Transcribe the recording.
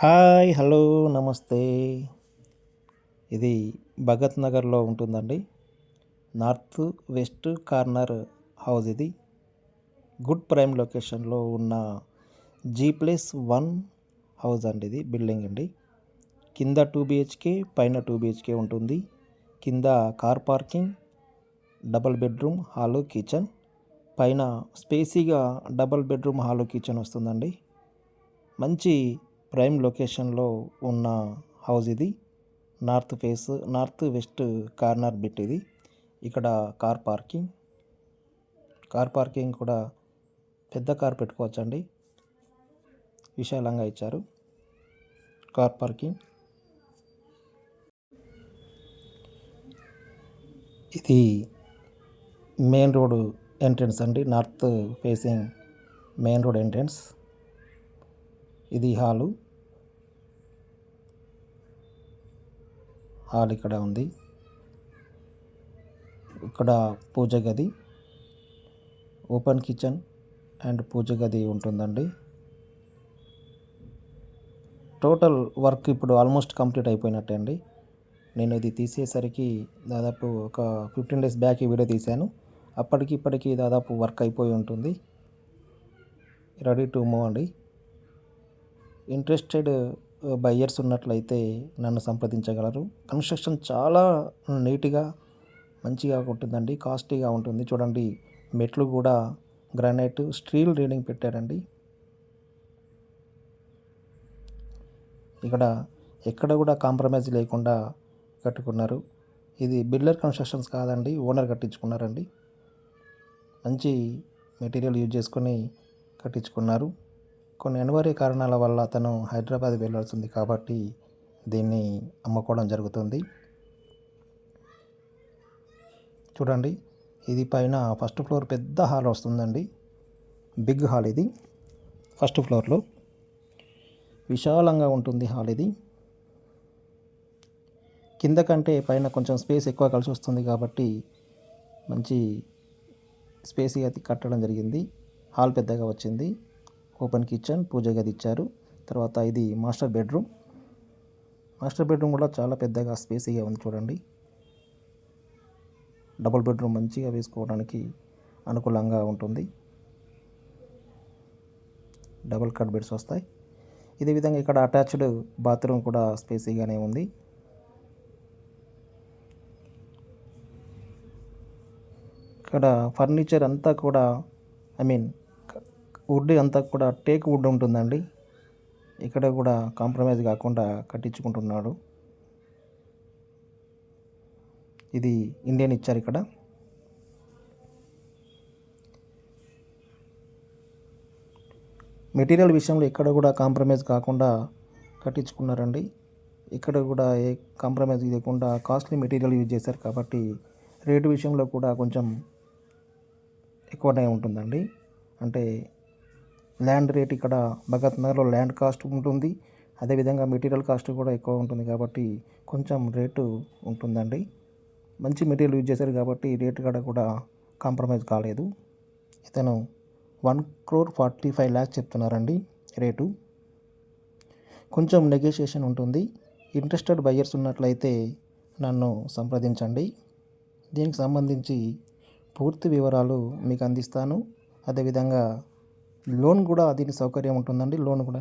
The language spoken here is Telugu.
హాయ్ హలో నమస్తే. ఇది భగత్ నగర్లో ఉంటుందండి. నార్త్ వెస్ట్ కార్నర్ హౌస్ ఇది. గుడ్ ప్రైమ్ లొకేషన్లో ఉన్న G+1 హౌస్ అండి. ఇది బిల్డింగ్ అండి. కింద 2 BHK పైన 2 BHK ఉంటుంది. కింద car parking, double bedroom hall kitchen, పైన స్పేసీగా డబుల్ బెడ్రూమ్ హాలు కిచెన్ వస్తుందండి. మంచి ప్రైమ్ లొకేషన్లో ఉన్న హౌస్ ఇది. నార్త్ వెస్ట్ కార్నర్ బిట్ ఇది. ఇక్కడ కార్ పార్కింగ్ కూడా పెద్ద కార్ పెట్టుకోవచ్చండి. విశాలంగా ఇచ్చారు కార్ పార్కింగ్. ఇది మెయిన్ రోడ్ ఎంట్రన్స్ అండి. North facing main road entrance. ఇది హాల్ ఇక్కడ ఉంది. ఇక్కడ పూజ గది, ఓపెన్ కిచెన్ అండ్ పూజ గది ఉంటుందండి. టోటల్ వర్క్ ఇప్పుడు ఆల్మోస్ట్ కంప్లీట్ అయిపోయినట్టే అండి. నేను ఇది తీసేసరికి దాదాపు ఒక 15 days బ్యాక్ ఈ వీడియో తీశాను. అప్పటికి ఇప్పటికి దాదాపు వర్క్ అయిపోయి ఉంటుంది. రెడీ టు మూవ్ అండి. ఇంట్రెస్టెడ్ బయ్యర్స్ ఉన్నట్లయితే నన్ను సంప్రదించగలరు. కన్స్ట్రక్షన్ చాలా నీట్గా మంచిగా ఉంటుందండి. కాస్ట్లీగా ఉంటుంది. చూడండి, మెట్లు కూడా గ్రానైట్ స్టీల్ రీడింగ్ పెట్టారండి. ఇక్కడ ఎక్కడ కూడా కాంప్రమైజ్ లేకుండా కట్టుకున్నారు. ఇది బిల్డర్ కన్స్ట్రక్షన్స్ కాదండి, ఓనర్ కట్టించుకున్నారండి. మంచి మెటీరియల్ యూజ్ చేసుకొని కట్టించుకున్నారు. కొన్ని అనివార్య కారణాల వల్ల అతను హైదరాబాద్ వెళ్ళాల్సి ఉంది కాబట్టి దీన్ని అమ్ముకోవడం జరుగుతుంది. చూడండి, ఇది పైన ఫస్ట్ ఫ్లోర్ పెద్ద హాల్ వస్తుందండి. బిగ్ హాల్ ఇది. ఫస్ట్ ఫ్లోర్లో విశాలంగా ఉంటుంది హాల్ ఇది. కింద కంటే పైన కొంచెం స్పేస్ ఎక్కువ కలిసి వస్తుంది కాబట్టి మంచి స్పేస్ అది కట్టడం జరిగింది. హాల్ పెద్దగా వచ్చింది. ఓపెన్ కిచెన్, పూజ గది ఇచ్చారు. తర్వాత ఇది మాస్టర్ బెడ్రూమ్ కూడా చాలా పెద్దగా స్పేసీగా ఉంది. చూడండి, డబుల్ బెడ్రూమ్ మంచిగా వేసుకోవడానికి అనుకూలంగా ఉంటుంది. డబుల్ కట్ బెడ్స్ వస్తాయి. ఇదే విధంగా ఇక్కడ అటాచ్డ్ బాత్రూమ్ కూడా స్పేసీగానే ఉంది. ఇక్కడ ఫర్నిచర్ అంతా కూడా వుడ్ అంతా కూడా టేక్ వుడ్ ఉంటుందండి. ఇక్కడ కూడా కాంప్రమైజ్ కాకుండా కట్టించుకుంటున్నాడు. ఇది ఇండియన్ ఇచ్చారు. ఇక్కడ మెటీరియల్ విషయంలో ఎక్కడ కూడా కాంప్రమైజ్ కాకుండా కట్టించుకున్నారండి. ఇక్కడ కూడా ఏ కాంప్రమైజ్ లేకుండా కాస్ట్లీ మెటీరియల్ యూజ్ చేశారు కాబట్టి రేటు విషయంలో కూడా కొంచెం ఎక్కువనే ఉంటుందండి. అంటే ల్యాండ్ రేట్ ఇక్కడ భగత్ నగర్లో ల్యాండ్ కాస్ట్ ఉంటుంది. అదేవిధంగా మెటీరియల్ కాస్ట్ కూడా ఎక్కువ ఉంటుంది కాబట్టి కొంచెం రేటు ఉంటుందండి. మంచి మెటీరియల్ యూజ్ చేశారు కాబట్టి రేటు కూడా కాంప్రమైజ్ కాలేదు. ఇతను 1,45 lakhs చెప్తున్నారండి రేటు. కొంచెం నెగోషియేషన్ ఉంటుంది. ఇంట్రెస్టెడ్ బయ్యర్స్ ఉన్నట్లయితే నన్ను సంప్రదించండి. దీనికి సంబంధించి పూర్తి వివరాలు మీకు అందిస్తాను. అదేవిధంగా లోన్ కూడా దీని సౌకర్యం ఉంటుందండి. లోన్ కూడా